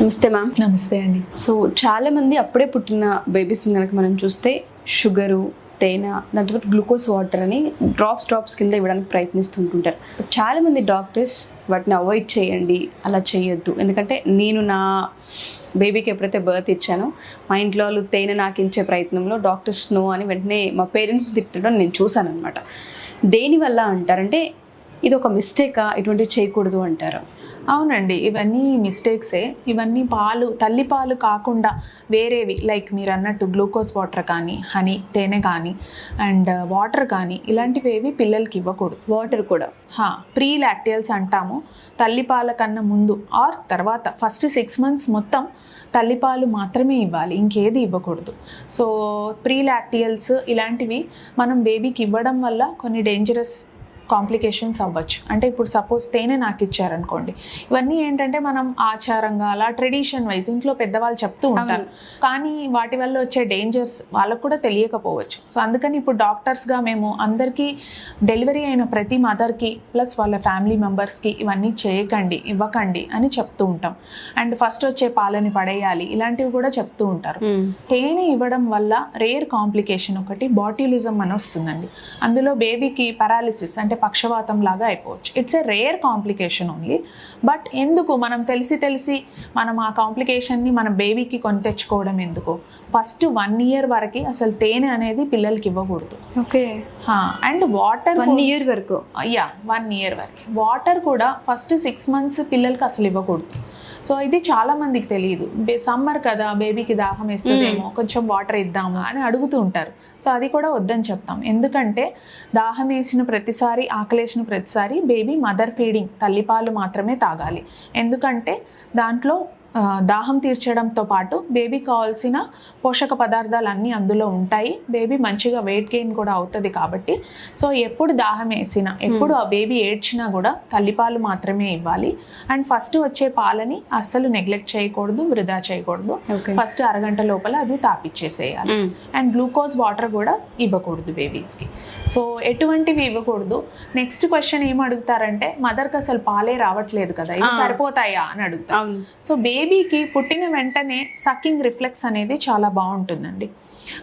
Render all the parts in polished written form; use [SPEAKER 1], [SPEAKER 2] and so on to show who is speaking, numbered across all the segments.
[SPEAKER 1] నమస్తే మ్యామ్.
[SPEAKER 2] నమస్తే అండి.
[SPEAKER 1] సో చాలా మంది అప్పుడే పుట్టిన బేబీస్ కనుక మనం చూస్తే షుగరు, తేనె, దాంతోపాటు గ్లూకోజ్ వాటర్ అని డ్రాప్స్ కింద ఇవ్వడానికి ప్రయత్నిస్తుంటుంటారు. చాలా మంది డాక్టర్స్ వాటిని అవాయిడ్ చేయండి, అలా చేయొద్దు, ఎందుకంటే నేను నా బేబీకి ఎప్పుడైతే బర్త్ ఇచ్చానో మా ఇంట్లో వాళ్ళు తేనె నాకు ఇచ్చే ప్రయత్నంలో డాక్టర్స్ నో అని వెంటనే మా పేరెంట్స్ తిట్టడం నేను చూశాను అనమాట. దేనివల్ల అంటారంటే ఇది ఒక మిస్టేకా, ఇటువంటివి చేయకూడదు అంటారు?
[SPEAKER 2] అవునండి, ఇవన్నీ మిస్టేక్సే. ఇవన్నీ తల్లి పాలు కాకుండా వేరేవి లైక్ మీరు అన్నట్టు గ్లూకోజ్ వాటర్ కానీ, హనీ, తేనె కానీ అండ్ వాటర్ కానీ ఇలాంటివి ఏవి పిల్లలకి ఇవ్వకూడదు.
[SPEAKER 1] వాటర్ కూడా
[SPEAKER 2] ప్రీ లాక్టియల్స్ అంటాము. తల్లిపాల కన్నా ముందు ఆర్ తర్వాత ఫస్ట్ 6 months మొత్తం తల్లిపాలు మాత్రమే ఇవ్వాలి, ఇంకేది ఇవ్వకూడదు. సో ప్రీ లాక్టియల్స్ ఇలాంటివి మనం బేబీకి ఇవ్వడం వల్ల కొన్ని డేంజరస్ కాంప్లికేషన్స్ అవ్వచ్చు. అంటే ఇప్పుడు సపోజ్ తేనె నాకు ఇచ్చారనుకోండి, ఇవన్నీ ఏంటంటే మనం ఆచారంగా అలా ట్రెడిషన్ వైజ్ ఇంట్లో పెద్దవాళ్ళు చెప్తూ ఉంటారు, కానీ వాటి వల్ల వచ్చే డేంజర్స్ వాళ్ళకు కూడా తెలియకపోవచ్చు. సో అందుకని ఇప్పుడు డాక్టర్స్గా మేము అందరికీ డెలివరీ అయిన ప్రతి మదర్కి ప్లస్ వాళ్ళ ఫ్యామిలీ మెంబర్స్కి ఇవన్నీ చేయకండి, ఇవ్వకండి అని చెప్తూ ఉంటాం. అండ్ ఫస్ట్ వచ్చే పాలని పడేయాలి, ఇలాంటివి కూడా చెప్తూ ఉంటారు. తేనె ఇవ్వడం వల్ల రేర్ కాంప్లికేషన్ ఒకటి బాట్యులిజం అని వస్తుందండి. అందులో బేబీకి పారాలిసిస్ అంటే పక్షవాతం లాగా అయిపోవచ్చు. It's a rare complication only. But ఎందుకు మనం తెలిసి మనం ఆ కాంప్లికేషన్ని మన బేబీకి కొని తెచ్చుకోవడం ఎందుకు? ఫస్ట్ 1 year వరకు అసలు తేనె అనేది పిల్లలకి ఇవ్వకూడదు.
[SPEAKER 1] ఓకే.
[SPEAKER 2] అండ్ వాటర్
[SPEAKER 1] 1 year వరకు
[SPEAKER 2] 1 year వరకు వాటర్ కూడా ఫస్ట్ 6 months పిల్లలకి అసలు ఇవ్వకూడదు. సో ఇది చాలా మందికి తెలియదు. సమ్మర్ కదా, బేబీకి దాహం వేస్తుందేమో, కొంచెం వాటర్ ఇద్దాము అని అడుగుతూ ఉంటారు. సో అది కూడా వద్దని చెప్తాం. ఎందుకంటే దాహం వేసిన ప్రతిసారి, ఆకలేసిన ప్రతిసారి బేబీ మదర్ ఫీడింగ్ తల్లిపాలు మాత్రమే తాగాలి. ఎందుకంటే దాంట్లో దాహం తీర్చడంతో పాటు బేబీ కావాల్సిన పోషక పదార్థాలు అన్నీ అందులో ఉంటాయి. బేబీ మంచిగా వెయిట్ గెయిన్ కూడా అవుతుంది. కాబట్టి సో ఎప్పుడు దాహం వేసినా, ఎప్పుడు ఆ బేబీ ఏడ్చినా కూడా తల్లిపాలు మాత్రమే ఇవ్వాలి. అండ్ ఫస్ట్ వచ్చే పాలని అస్సలు నెగ్లెక్ట్ చేయకూడదు, వృధా చేయకూడదు. ఫస్ట్ అరగంట లోపల అది తాపిచ్చేసేయాలి. అండ్ గ్లూకోజ్ వాటర్ కూడా ఇవ్వకూడదు బేబీస్కి. సో ఎటువంటివి ఇవ్వకూడదు. నెక్స్ట్ క్వశ్చన్ ఏం అడుగుతారంటే, మదర్కి అసలు పాలే రావట్లేదు కదా, ఇవి సరిపోతాయా అని అడుగుతారు. సో బేబీకి పుట్టిన వెంటనే సక్కింగ్ రిఫ్లెక్స్ అనేది చాలా బాగుంటుందండి.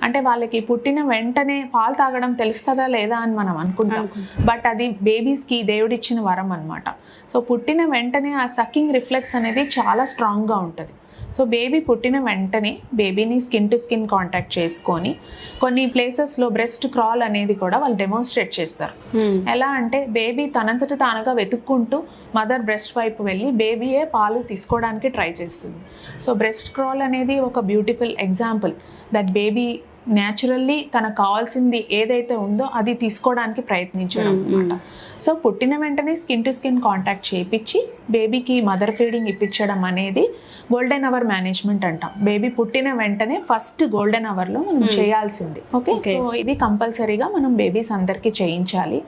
[SPEAKER 2] అంటే వాళ్ళకి పుట్టిన వెంటనే పాలు తాగడం తెలుస్తుందా లేదా అని మనం అనుకుంటాం, బట్ అది బేబీస్కి దేవుడిచ్చిన వరం అనమాట. సో పుట్టిన వెంటనే ఆ సక్కింగ్ రిఫ్లెక్స్ అనేది చాలా స్ట్రాంగ్గా ఉంటుంది. సో బేబీ పుట్టిన వెంటనే బేబీని స్కిన్ టు స్కిన్ కాంటాక్ట్ చేసుకొని కొన్ని ప్లేసెస్లో బ్రెస్ట్ క్రాల్ అనేది కూడా వాళ్ళు డెమోన్స్ట్రేట్ చేస్తారు. ఎలా అంటే బేబీ తనంతట తానుగా వెతుక్కుంటూ మదర్ బ్రెస్ట్ వైపు వెళ్ళి బేబీయే పాలు తీసుకోవడానికి ట్రై చేస్తుంది. సో బ్రెస్ట్ క్రాల్ అనేది ఒక beautiful example that baby naturally తనకు కావాల్సింది ఏదైతే ఉందో అది తీసుకోవడానికి ప్రయత్నించడం అనమాట. సో పుట్టిన వెంటనే స్కిన్ టు స్కిన్ కాంటాక్ట్ చేయించి బేబీకి మదర్ ఫీడింగ్ ఇప్పించడం అనేది గోల్డెన్ అవర్ మేనేజ్మెంట్ అంటాం. బేబీ పుట్టిన వెంటనే ఫస్ట్ గోల్డెన్ అవర్లో మనం చేయాల్సింది. ఓకే. సో ఇది కంపల్సరీగా మనం బేబీస్ అందరికీ చేయించాలి.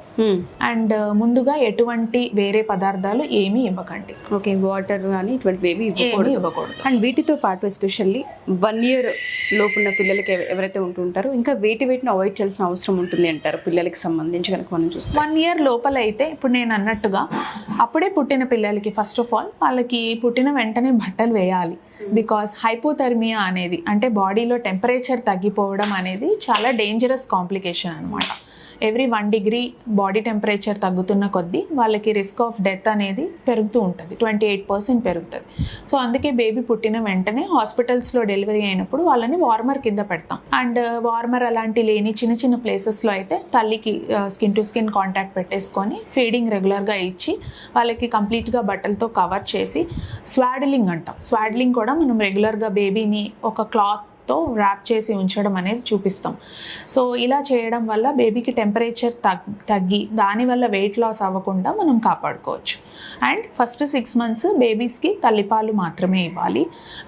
[SPEAKER 2] అండ్ ముందుగా ఎటువంటి వేరే పదార్థాలు ఏమీ ఇవ్వకండి.
[SPEAKER 1] ఓకే. వాటర్ కానీ ఇటువంటి ఏమీ ఇవ్వకూడదు. అండ్ వీటితో పాటు ఎస్పెషల్లీ 1 year లోపున్న పిల్లలకి ఎవరైతే ఉంటుంటారో ఇంకా వీటిని అవాయిడ్ చేయాల్సిన అవసరం ఉంటుంది అంటారు పిల్లలకి సంబంధించి కనుక మనం చూస్తాం?
[SPEAKER 2] 1 year లోపల అయితే ఇప్పుడు నేను అన్నట్టుగా అప్పుడే పుట్టిన పిల్లలకి ఫస్ట్ ఆఫ్ ఆల్ వాళ్ళకి పుట్టిన వెంటనే బట్టలు వేయాలి. బికాస్ హైపోథర్మియా అనేది అంటే బాడీలో టెంపరేచర్ తగ్గిపోవడం అనేది చాలా డేంజరస్ కాంప్లికేషన్ అనమాట. ఎవ్రీ 1 degree బాడీ టెంపరేచర్ తగ్గుతున్న కొద్దీ వాళ్ళకి రిస్క్ ఆఫ్ డెత్ అనేది పెరుగుతూ ఉంటుంది, 28% పెరుగుతుంది. సో అందుకే బేబీ పుట్టిన వెంటనే హాస్పిటల్స్లో డెలివరీ అయినప్పుడు వాళ్ళని వార్మర్ కింద పెడతాం. అండ్ వార్మర్ అలాంటి లేని చిన్న చిన్న ప్లేసెస్లో అయితే తల్లికి స్కిన్ టు స్కిన్ కాంటాక్ట్ పెట్టేసుకొని ఫీడింగ్ రెగ్యులర్గా ఇచ్చి వాళ్ళకి కంప్లీట్గా బట్టలతో కవర్ చేసి స్వాడిలింగ్ అంటాం. స్వాడిలింగ్ కూడా మనం రెగ్యులర్గా బేబీని ఒక క్లాత్తో ర్యాప్ చేసి ఉంచడం అనేది చూపిస్తాం. సో ఇలా చేయడం వల్ల బేబీకి టెంపరేచర్ తగ్గి దానివల్ల వెయిట్ లాస్ అవ్వకుండా మనం కాపాడుకోవచ్చు. అండ్ ఫస్ట్ 6 months బేబీస్కి తల్లిపాలు మాత్రమే ఇవ్వాలి.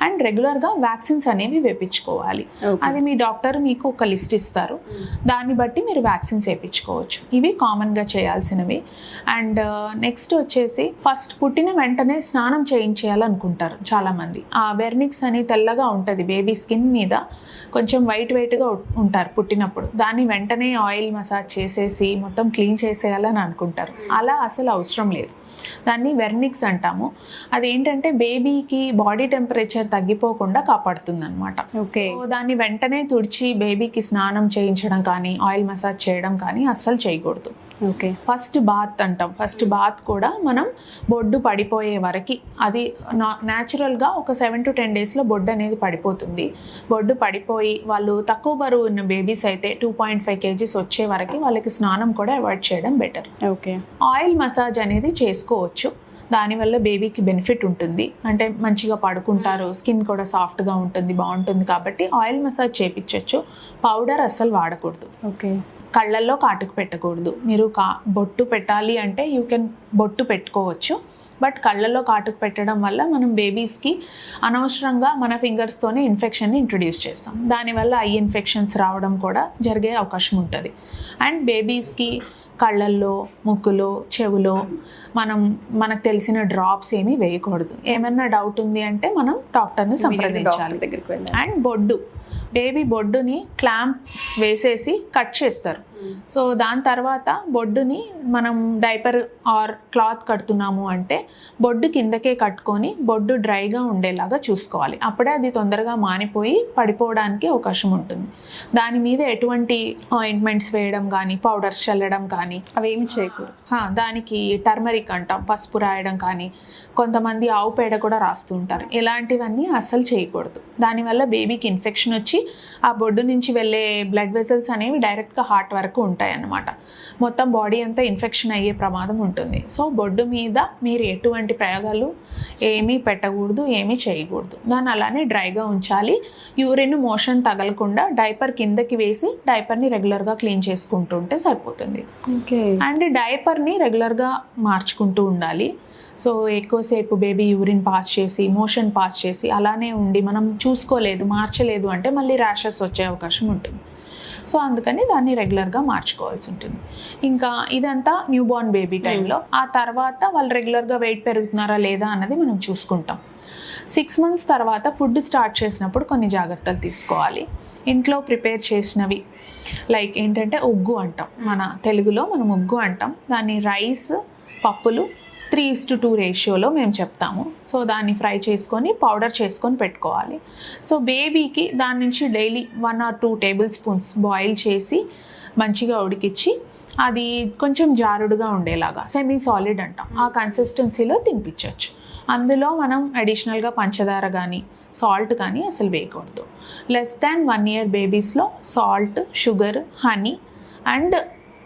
[SPEAKER 2] అండ్ రెగ్యులర్గా వ్యాక్సిన్స్ అనేవి వేయించుకోవాలి. అది మీ డాక్టర్ మీకు ఒక లిస్ట్ ఇస్తారు, దాన్ని బట్టి మీరు వ్యాక్సిన్స్ వేయించుకోవచ్చు. ఇవి కామన్గా చేయాల్సినవి. అండ్ నెక్స్ట్ వచ్చేసి ఫస్ట్ పుట్టిన వెంటనే స్నానం చేయించేయాలనుకుంటారు చాలామంది. ఆ వెర్నిక్స్ అని తెల్లగా ఉంటుంది బేబీ స్కిన్ మీద, కొంచెం వెయిట్గా ఉంటారు పుట్టినప్పుడు. దాన్ని వెంటనే ఆయిల్ మసాజ్ చేసేసి మొత్తం క్లీన్ చేసేయాలని అనుకుంటారు. అలా అసలు అవసరం లేదు. దాన్ని వెర్నిక్స్ అంటాము. అదేంటంటే బేబీకి బాడీ టెంపరేచర్ తగ్గిపోకుండా కాపాడుతుంది అనమాట.
[SPEAKER 1] ఓకే.
[SPEAKER 2] సో దాన్ని వెంటనే తుడిచి బేబీకి స్నానం చేయించడం కానీ ఆయిల్ మసాజ్ చేయడం కానీ అస్సలు చేయకూడదు.
[SPEAKER 1] ఓకే.
[SPEAKER 2] ఫస్ట్ బాత్ అంటాం. ఫస్ట్ బాత్ కూడా మనం బొడ్డు పడిపోయే వరకు, అది న్యాచురల్గా ఒక 7 to 10 డేస్లో బొడ్డు అనేది పడిపోతుంది. బొడ్డు పడిపోయి వాళ్ళు తక్కువ బరువు ఉన్న బేబీస్ అయితే 2.5 kgs వచ్చే వరకు వాళ్ళకి స్నానం కూడా అవాయిడ్ చేయడం బెటర్.
[SPEAKER 1] ఓకే.
[SPEAKER 2] ఆయిల్ మసాజ్ అనేది చేసుకోవచ్చు. దానివల్ల బేబీకి బెనిఫిట్ ఉంటుంది, అంటే మంచిగా పడుకుంటారు, స్కిన్ కూడా సాఫ్ట్గా ఉంటుంది, బాగుంటుంది. కాబట్టి ఆయిల్ మసాజ్ చేయించవచ్చు. పౌడర్ అస్సలు వాడకూడదు.
[SPEAKER 1] ఓకే.
[SPEAKER 2] కళ్ళల్లో కాటుకు పెట్టకూడదు. మీరు బొట్టు పెట్టాలి అంటే యూ కెన్ బొట్టు పెట్టుకోవచ్చు, బట్ కళ్ళల్లో కాటుకు పెట్టడం వల్ల మనం బేబీస్కి అనవసరంగా మన ఫింగర్స్తోనే ఇన్ఫెక్షన్ని ఇంట్రడ్యూస్ చేస్తాం. దానివల్ల ఐ ఇన్ఫెక్షన్స్ రావడం కూడా జరిగే అవకాశం ఉంటుంది. అండ్ బేబీస్కి కళ్ళల్లో, ముక్కులో, చెవులో మనకు తెలిసిన డ్రాప్స్ ఏమీ వేయకూడదు. ఏమన్నా డౌట్ ఉంది అంటే మనం డాక్టర్ని సంప్రదించాలి.
[SPEAKER 1] దగ్గరికి వెళ్ళాలి.
[SPEAKER 2] అండ్ బొడ్డు, బేబీ బొడ్డుని క్లాంప్ వేసేసి కట్ చేస్తారు. సో దాని తర్వాత బొడ్డుని మనం డైపర్ ఆర్ క్లాత్ కడుతున్నాము అంటే బొడ్డు కిందకే కట్టుకొని బొడ్డు డ్రైగా ఉండేలాగా చూసుకోవాలి. అప్పుడే అది తొందరగా మానిపోయి పడిపోవడానికి అవకాశం ఉంటుంది. దాని మీద ఎటువంటి ఆయింట్మెంట్స్ వేయడం కానీ పౌడర్స్ చల్లడం కానీ
[SPEAKER 1] అవేమి చేయకూడదు.
[SPEAKER 2] దానికి టర్మరిక్ అంటాం, పసుపు రాయడం కానీ, కొంతమంది ఆవు పేడ కూడా రాస్తూ ఉంటారు. ఇలాంటివన్నీ అస్సలు చేయకూడదు. దానివల్ల బేబీకి ఇన్ఫెక్షన్ వచ్చి ఆ బొడ్డు నుంచి వెళ్ళే బ్లడ్ వెసల్స్ అనేవి డైరెక్ట్గా హార్ట్ వరకు ఉంటాయి అన్నమాట. మొత్తం బాడీ అంతా ఇన్ఫెక్షన్ అయ్యే ప్రమాదం ఉంటుంది. సో బొడ్డు మీద మీరు ఎటువంటి ప్రయోగాలు ఏమీ పెట్టకూడదు, ఏమీ చేయకూడదు. దాన్ని అలానే డ్రైగా ఉంచాలి. యూరిన్ మోషన్ తగలకుండా డైపర్ కిందకి వేసి డైపర్ని రెగ్యులర్గా క్లీన్ చేసుకుంటూ ఉంటే సరిపోతుంది.
[SPEAKER 1] ఓకే.
[SPEAKER 2] అండ్ డైపర్ని రెగ్యులర్గా మార్చుకుంటూ ఉండాలి. సో ఎక్కువసేపు బేబీ యూరిన్ పాస్ చేసి మోషన్ పాస్ చేసి అలానే ఉండి మనం చూసుకోలేదు, మార్చలేదు అంటే మళ్ళీ ర్యాషెస్ వచ్చే అవకాశం ఉంటుంది. సో అందుకని దాన్ని రెగ్యులర్గా మార్చుకోవాల్సి ఉంటుంది. ఇంకా ఇదంతా న్యూ బోర్న్ బేబీ టైంలో. ఆ తర్వాత వాళ్ళు రెగ్యులర్గా వెయిట్ పెరుగుతున్నారా లేదా అన్నది మనం చూసుకుంటాం. 6 months తర్వాత ఫుడ్ స్టార్ట్ చేసినప్పుడు కొన్ని జాగ్రత్తలు తీసుకోవాలి. ఇంట్లో ప్రిపేర్ చేసినవి లైక్ ఏంటంటే ఉగ్గు అంటాం, మన తెలుగులో మనం ఉగ్గు అంటాం. దాన్ని రైస్, పప్పులు 3:2 రేషియోలో మేము చెప్తాము. సో దాన్ని ఫ్రై చేసుకొని పౌడర్ చేసుకొని పెట్టుకోవాలి. సో బేబీకి దాని నుంచి డైలీ 1 or 2 tablespoons బాయిల్ చేసి మంచిగా ఉడికించి అది కొంచెం జారుడుగా ఉండేలాగా సెమీ సాలిడ్ అంటాం, ఆ కన్సిస్టెన్సీలో తినిపించవచ్చు. అందులో మనం అడిషనల్గా పంచదార కానీ సాల్ట్ కానీ అసలు వేయకూడదు. less than 1 year బేబీస్లో salt, sugar, honey and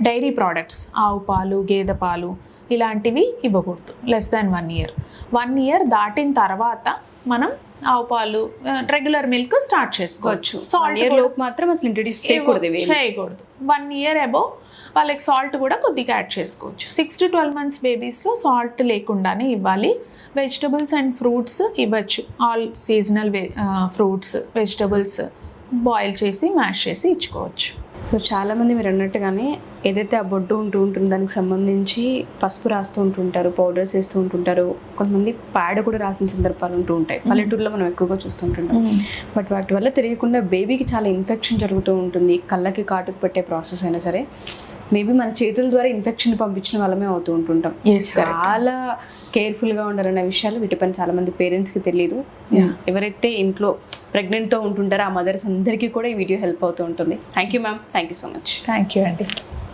[SPEAKER 2] dairy products, ఆవు పాలు, గేదె పాలు ఇలాంటివి ఇవ్వకూడదు. less than 1 year. 1 year దాటిన తర్వాత మనం ఆవు పాలు, రెగ్యులర్ మిల్క్ స్టార్ట్ చేసుకోవచ్చు. సాల్ట్
[SPEAKER 1] లోపు మాత్రం అసలు ఇంట్రడ్యూస్ చేయకూడదు.
[SPEAKER 2] 1 year అబోవ్ వాళ్ళకి సాల్ట్ కూడా కొద్దిగా యాడ్ చేసుకోవచ్చు. 6 to 12 months బేబీస్లో సాల్ట్ లేకుండానే ఇవ్వాలి. వెజిటబుల్స్ అండ్ ఫ్రూట్స్ ఇవ్వచ్చు. All seasonal fruits, vegetables boil చేసి మ్యాష్ చేసి ఇచ్చుకోవచ్చు.
[SPEAKER 1] సో చాలామంది మీరు అన్నట్టుగానే ఏదైతే ఆ బొడ్డు ఉంటుంది దానికి సంబంధించి పసుపు రాస్తూ ఉంటుంటారు, పౌడర్స్ వేస్తూ ఉంటుంటారు, కొంతమంది ప్యాడ్ కూడా రాసిన సందర్భాలు ఉంటూ ఉంటాయి. పల్లెటూరులో మనం ఎక్కువగా చూస్తుంటుంటాం. బట్ వాటి వల్ల తెలియకుండా బేబీకి చాలా ఇన్ఫెక్షన్ జరుగుతూ ఉంటుంది. కళ్ళకి కాటుకు పెట్టే ప్రాసెస్ అయినా సరే మేబీ మన చేతుల ద్వారా ఇన్ఫెక్షన్ పంపించిన వాళ్ళమే అవుతూ ఉంటుంటాం. చాలా కేర్ఫుల్గా ఉండాలనే విషయాలు వీటిపైన చాలామంది పేరెంట్స్కి తెలియదు. ఎవరైతే ఇంట్లో ప్రెగ్నెంట్తో ఉంటుంటారో ఆ మదర్స్ అందరికీ కూడా ఈ వీడియో హెల్ప్ అవుతూ ఉంటుంది. Thank you ma'am, thank you so much.
[SPEAKER 2] Thank you అండి.